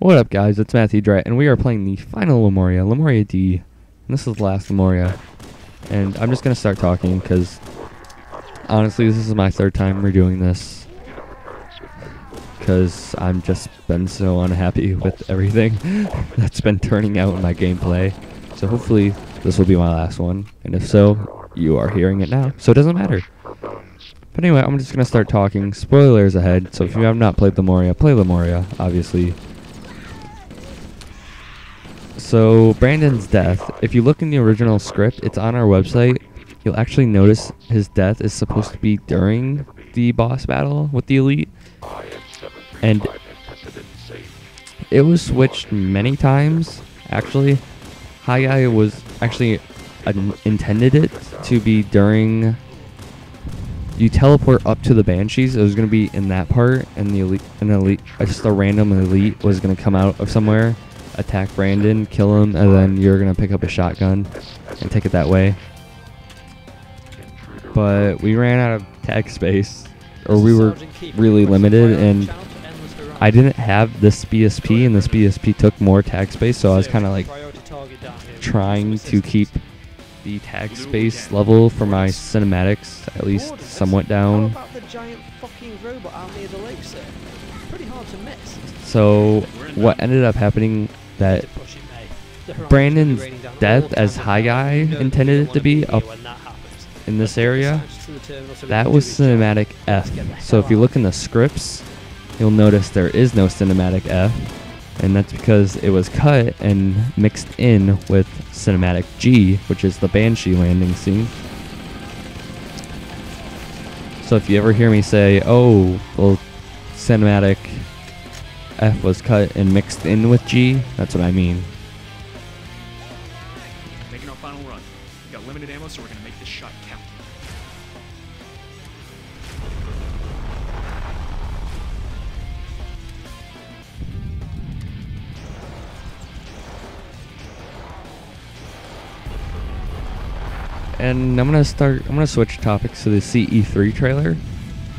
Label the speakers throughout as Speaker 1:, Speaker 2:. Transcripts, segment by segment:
Speaker 1: What up, guys? It's Matthew Drat, and we are playing the final Lamoria, Lamoria D. And this is the last Lamoria. And I'm just going to start talking, because honestly, this is my third time redoing this. Because I'm just been so unhappy with everything that's been turning out in my gameplay. So hopefully, this will be my last one. And if so, you are hearing it now. So it doesn't matter. But anyway, I'm just going to start talking. Spoilers ahead. So if you have not played Lamoria, play Lamoria, obviously. So, Brandon's death, if you look in the original script, it's on our website, you'll actually notice his death is supposed to be during the boss battle with the Elite. And it was switched many times, actually. High Guy was actually intended it to be during... You teleport up to the Banshees, it was going to be in that part, and the Elite, just a random Elite was going to come out of somewhere, attack Brandon, kill him, and then you're gonna pick up a shotgun and take it that way. But we ran out of tag space, or we were really limited, and I didn't have this BSP, and this BSP took more tag space, so I was kind of like trying to keep the tag space level for my cinematics at least somewhat down. So what ended up happening, that Brandon's death as High Guy intended it to be up in this area, that was cinematic F. So if you look in the scripts, you'll notice there is no cinematic F, and that's because it was cut and mixed in with cinematic G, which is the Banshee landing scene. So if you ever hear me say, oh, well, cinematic F was cut and mixed in with G, that's what I mean.
Speaker 2: Making our final run. We got limited ammo, so we're gonna make this shot count.
Speaker 1: And I'm gonna switch topics to the CE3 trailer.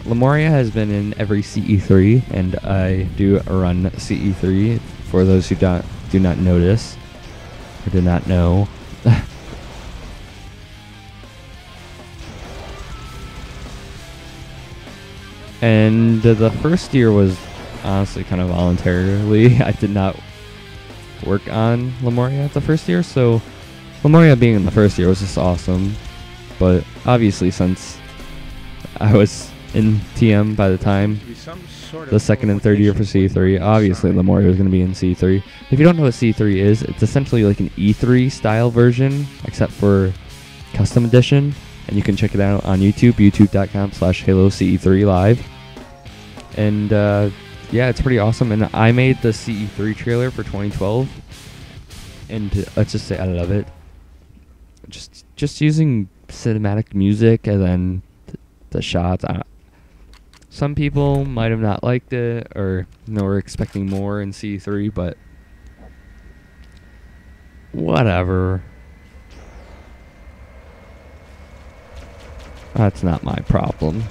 Speaker 1: Lamoria has been in every CE3, and I do run CE3 for those who do not notice or do not know. And the first year was honestly kind of voluntarily. I did not work on Lamoria the first year, so Lamoria being in the first year was just awesome. But obviously, since I was in TM by the time the second and third year for C3, obviously Lamoria was going to be in C3. If you don't know what C3 is, it's essentially like an E3 style version, except for custom edition, and you can check it out on YouTube, youtube.com/HaloCE3 live. And yeah, it's pretty awesome. And I made the CE3 trailer for 2012, and let's just say I love it. Just using cinematic music and then the shots. Some people might have not liked it, or were expecting more in C3, but whatever. That's not my problem.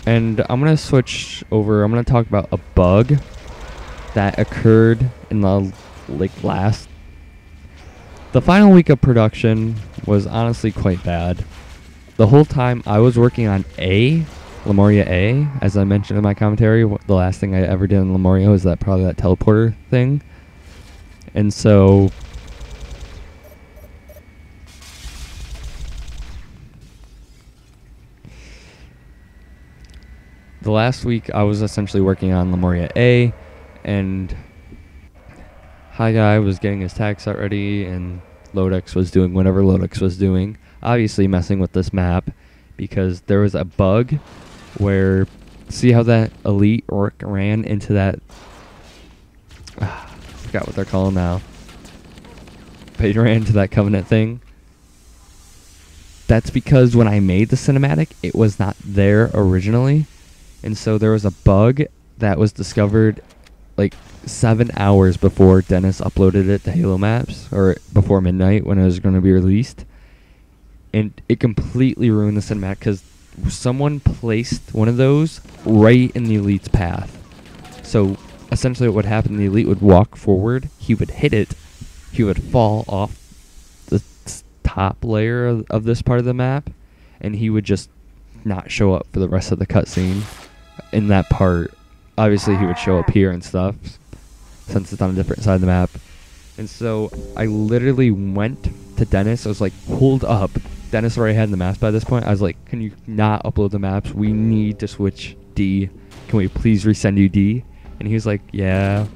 Speaker 1: And I'm going to switch over. I'm going to talk about a bug that occurred in the the final week of production was honestly quite bad. The whole time I was working on Lamoria A, as I mentioned in my commentary, the last thing I ever did in Lamoria was probably that teleporter thing. And so the last week I was essentially working on Lamoria A, and High Guy was getting his tag set ready, and Lodex was doing whatever Lodex was doing, obviously messing with this map, because there was a bug where, see how that Elite Orc ran into that, I forgot what they're called now, but he ran into that Covenant thing. That's because when I made the cinematic, it was not there originally, and so there was a bug that was discovered like 7 hours before Dennis uploaded it to Halo Maps, or before midnight when it was going to be released. And it completely ruined the cinematic because someone placed one of those right in the Elite's path. So essentially what would happen, the Elite would walk forward, he would hit it, he would fall off the top layer of this part of the map, and he would just not show up for the rest of the cutscene in that part. Obviously he would show up here and stuff, since it's on a different side of the map. And so I literally went to Dennis. I was like, hold up. Dennis already had the maps by this point. I was like, can you not upload the maps? We need to switch D. Can we please resend you D? And he was like, yeah,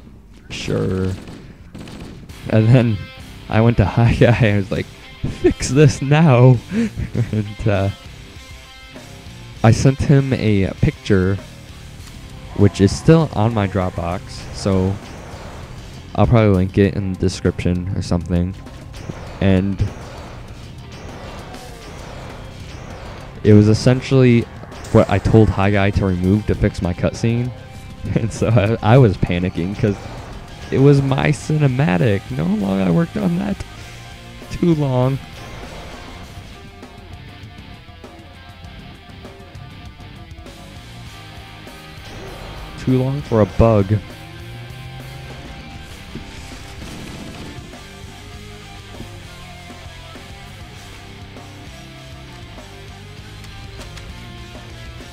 Speaker 1: sure. And then I went to Hi Guy. I was like, fix this now. And I sent him a picture, which is still on my Dropbox. So I'll probably link it in the description or something. And it was essentially what I told Hi Guy to remove to fix my cutscene. And so I was panicking because it was my cinematic. You know how long I worked on that? Too long. Too long for a bug.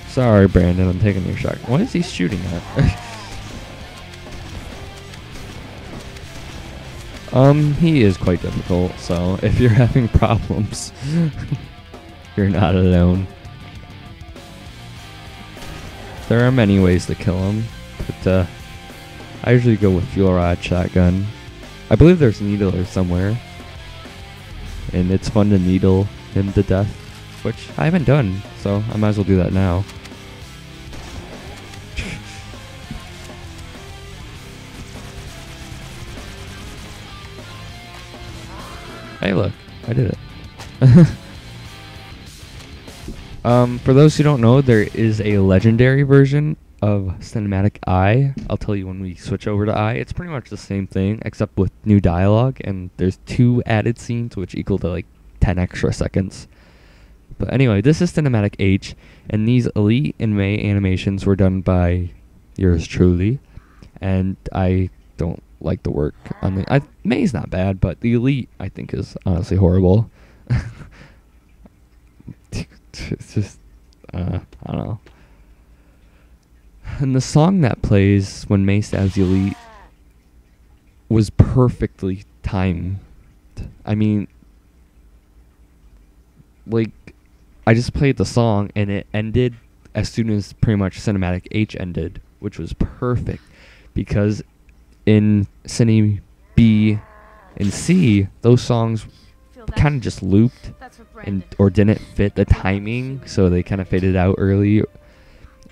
Speaker 1: Sorry, Brandon, I'm taking your shot. What is he shooting at? He is quite difficult, so if you're having problems, you're not alone. There are many ways to kill him, but I usually go with fuel rod shotgun. I believe there's a needler somewhere, and it's fun to needle him to death, which I haven't done, so I might as well do that now. Hey, look, I did it. For those who don't know, there is a legendary version of Cinematic I. I'll tell you when we switch over to I. It's pretty much the same thing, except with new dialogue, and there's 2 added scenes, which equal to like 10 extra seconds. But anyway, this is Cinematic H, and these Elite and May animations were done by yours truly, and I don't like the work on the... May's not bad, but the Elite, I think, is honestly horrible. It's just... I don't know. And the song that plays when May stabs the Elite was perfectly timed. I mean... Like, I just played the song, and it ended as soon as pretty much Cinematic H ended, which was perfect, because in Cine B and C, those songs kind of just looped and or didn't fit the timing, so they kind of faded out early.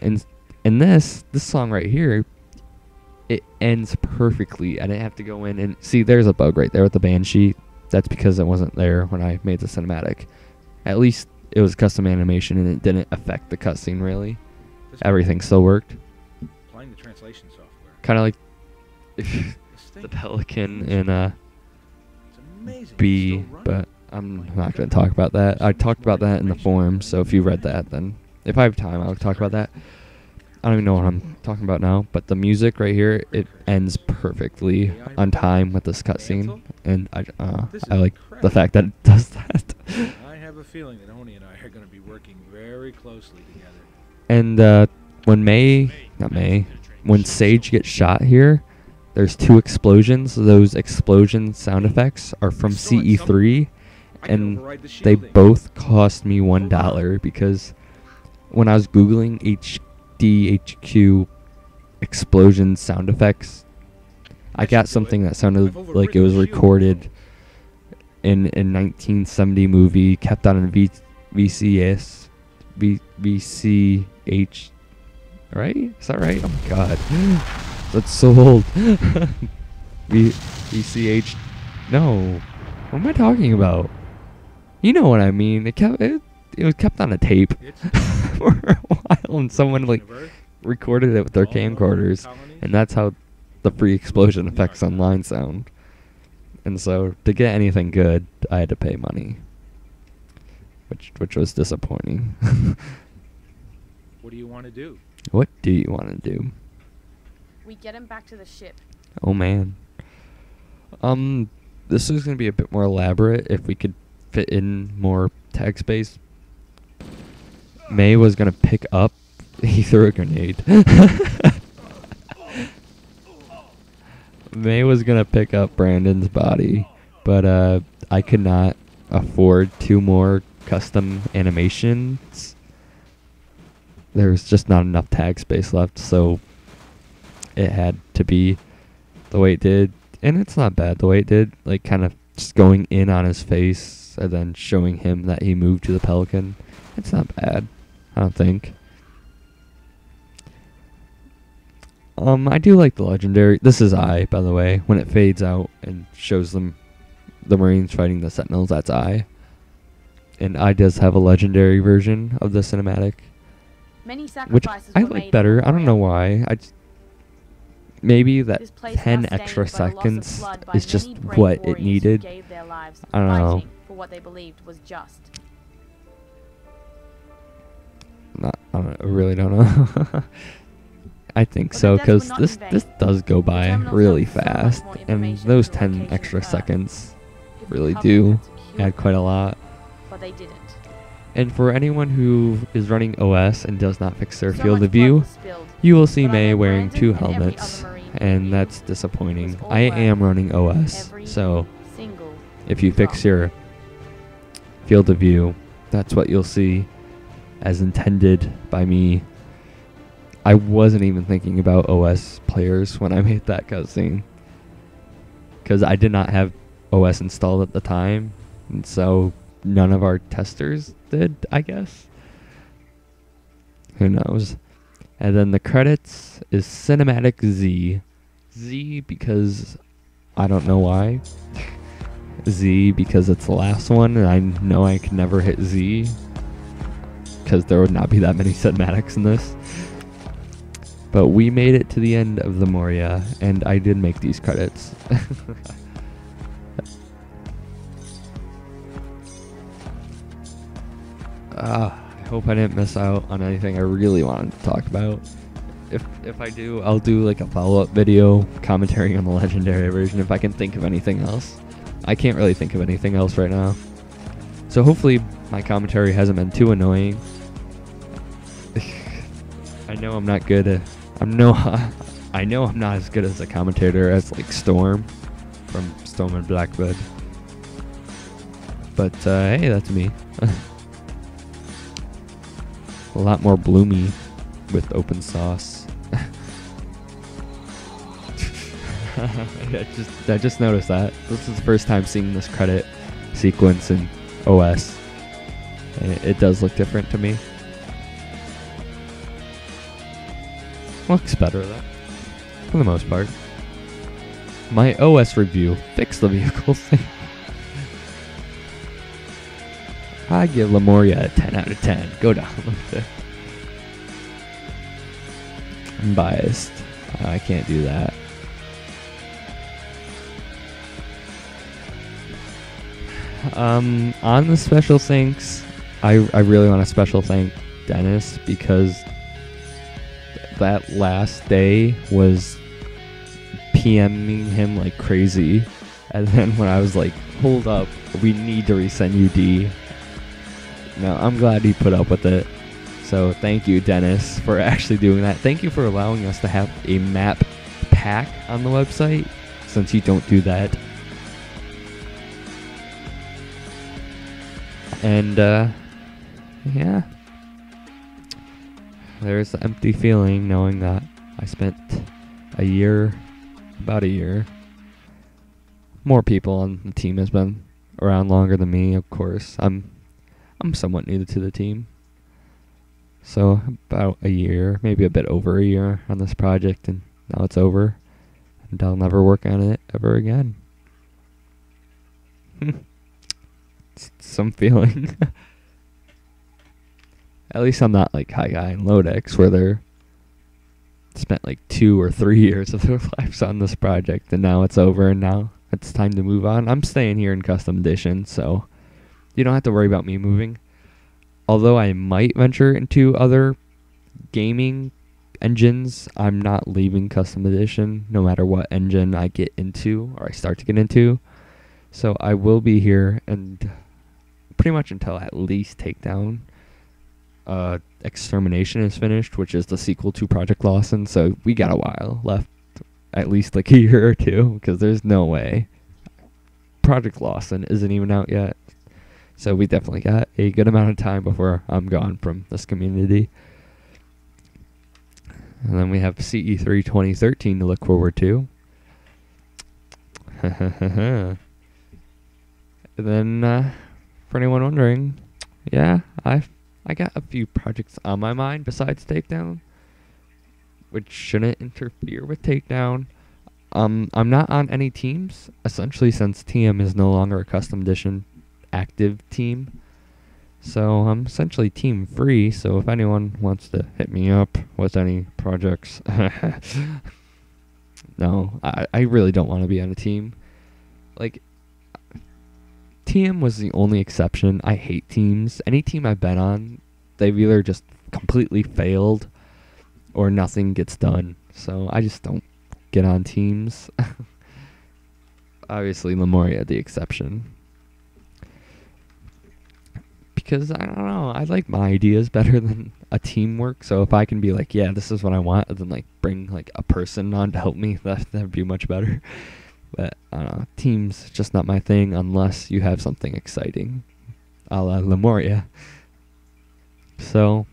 Speaker 1: And in this song right here, it ends perfectly. I didn't have to go in and see. There's a bug right there with the Banshee. That's because it wasn't there when I made the cinematic. At least it was custom animation and it didn't affect the cutscene really. Everything still worked.
Speaker 2: Applying the translation software.
Speaker 1: Kind of like the Pelican in B, but I'm not going to talk about that. I talked about that in the forum, so if you read that, then if I have time, I'll talk about that. I don't even know what I'm talking about now, but the music right here, it ends perfectly on time with this cutscene, and I like the fact that it does that.
Speaker 2: I have a feeling that Oni and I are going to be working very closely together.
Speaker 1: And when Sage gets shot here, there's 2 explosions. Those explosion sound effects are from CE3, and they both cost me $1 because when I was Googling HDHQ explosion sound effects, I got something that sounded like it was recorded in a 1970 movie, kept on a VCS, VCH, right? Is that right? Oh my god. That's so old. VCH. No. What am I talking about? You know what I mean. It was kept on a tape for a while, and someone like recorded it with their camcorders, and that's how the free explosion effects on line sound. And so to get anything good, I had to pay money, which was disappointing.
Speaker 2: What do you want to do?
Speaker 1: What do you want to do?
Speaker 3: We get him back to the ship.
Speaker 1: Oh man. This is gonna be a bit more elaborate if we could fit in more tag space. May was gonna pick up. He threw a grenade. May was gonna pick up Brandon's body, but I could not afford 2 more custom animations. There's just not enough tag space left, so it had to be the way it did. And it's not bad the way it did, like kind of just going in on his face and then showing him that he moved to the Pelican. It's not bad, I don't think. I do like the legendary. This is I, by the way. When it fades out and shows them the Marines fighting the Sentinels, that's I. And I does have a legendary version of the cinematic,
Speaker 3: Many
Speaker 1: which
Speaker 3: sacrifices
Speaker 1: I
Speaker 3: were
Speaker 1: like
Speaker 3: made
Speaker 1: better.
Speaker 3: in
Speaker 1: I don't know
Speaker 3: Lamoria.
Speaker 1: why. Maybe that
Speaker 3: This place
Speaker 1: 10
Speaker 3: now stained
Speaker 1: extra
Speaker 3: by the loss of
Speaker 1: seconds
Speaker 3: blood by
Speaker 1: is just
Speaker 3: many brave
Speaker 1: what it
Speaker 3: warriors who
Speaker 1: needed.
Speaker 3: gave their lives
Speaker 1: I don't know.
Speaker 3: fighting for what they believed was just.
Speaker 1: I really don't know. I think
Speaker 3: But
Speaker 1: so,
Speaker 3: the deaths were
Speaker 1: because
Speaker 3: not
Speaker 1: this
Speaker 3: in vain.
Speaker 1: this does go by
Speaker 3: terminals
Speaker 1: really
Speaker 3: held so much
Speaker 1: fast,
Speaker 3: more
Speaker 1: and
Speaker 3: information
Speaker 1: those
Speaker 3: for the
Speaker 1: 10
Speaker 3: location
Speaker 1: extra
Speaker 3: of Earth.
Speaker 1: seconds
Speaker 3: If we
Speaker 1: really
Speaker 3: covered
Speaker 1: do
Speaker 3: that secure
Speaker 1: add quite a lot.
Speaker 3: But they didn't.
Speaker 1: And for anyone who is running OS and does not fix their
Speaker 3: So
Speaker 1: field
Speaker 3: much
Speaker 1: of
Speaker 3: blood
Speaker 1: view,
Speaker 3: was spilled,
Speaker 1: you will see
Speaker 3: but I
Speaker 1: May
Speaker 3: know
Speaker 1: wearing
Speaker 3: Brandon
Speaker 1: 2
Speaker 3: and every
Speaker 1: helmets,
Speaker 3: other Marine who
Speaker 1: and
Speaker 3: knew
Speaker 1: that's disappointing.
Speaker 3: was all
Speaker 1: I am running OS,
Speaker 3: every
Speaker 1: so
Speaker 3: single
Speaker 1: if you fix
Speaker 3: drop.
Speaker 1: your field of view, that's what you'll see as intended by me. I wasn't even thinking about OS players when I made that cutscene, because I did not have OS installed at the time, and so none of our testers did, I guess. Who knows? And then the credits is Cinematic Z. Z because I don't know why. Z because it's the last one, and I know I can never hit Z, because there would not be that many cinematics in this. But we made it to the end of Lamoria, and I did make these credits. I hope I didn't miss out on anything I really wanted to talk about. If I do, I'll do like a follow-up video commentary on the legendary version if I can think of anything else. I can't really think of anything else right now. So hopefully my commentary hasn't been too annoying. I know I'm not good at... I know I'm not as good as a commentator as like Storm from Storm and Blackbird. But hey, that's me. A lot more bloomy with open sauce. I just noticed that. This is the first time seeing this credit sequence in OS. And it does look different to me. Looks better though, for the most part. My OS review fixed the vehicle thing. I give Lamoria a 10 out of 10. Go download it. I'm biased. I can't do that. On the special thanks, I really want to special thank Dennis, because that last day was PMing him like crazy, and then when I was like, hold up, we need to resend you D. No, I'm glad he put up with it. So thank you, Dennis, for actually doing that. Thank you for allowing us to have a map pack on the website, since you don't do that. And yeah, there's the empty feeling knowing that I spent about a year. More people on the team has been around longer than me, of course. I'm somewhat new to the team. So about a year, maybe a bit over a year on this project, and now it's over. And I'll never work on it ever again. It's some feeling. At least I'm not like High Guy and Lodex, where they're spent like 2 or 3 years of their lives on this project, and now it's over, and now it's time to move on. I'm staying here in Custom Edition, so you don't have to worry about me moving. Although I might venture into other gaming engines, I'm not leaving Custom Edition no matter what engine I get into or I start to get into. So I will be here and pretty much until at least Takedown. Extermination is finished, which is the sequel to Project Lawson, so we got a while left, at least like a year or two, because there's no way Project Lawson isn't even out yet. So we definitely got a good amount of time before I'm gone from this community. And then we have CE3 2013 to look forward to. And then, for anyone wondering, yeah, I got a few projects on my mind besides Takedown, which shouldn't interfere with Takedown. I'm not on any teams, essentially, since TM is no longer a Custom Edition active team. So I'm essentially team free, so if anyone wants to hit me up with any projects, no, I really don't want to be on a team. Like, TM was the only exception. I hate teams. Any team I've been on, they've either just completely failed or nothing gets done. So I just don't get on teams. Obviously, Lamoria the exception. Because, I don't know, I like my ideas better than a teamwork. So if I can be like, yeah, this is what I want, and then like bring like a person on to help me, that'd be much better. But, I don't know, teams just not my thing unless you have something exciting, a la Lamoria. So,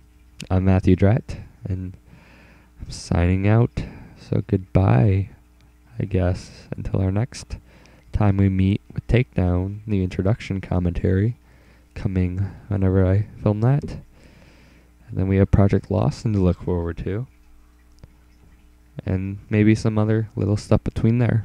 Speaker 1: I'm Matthew Drett, and I'm signing out. So goodbye, I guess, until our next time we meet with Takedown, the introduction commentary, coming whenever I film that. And then we have Project Lawson to look forward to. And maybe some other little stuff between there.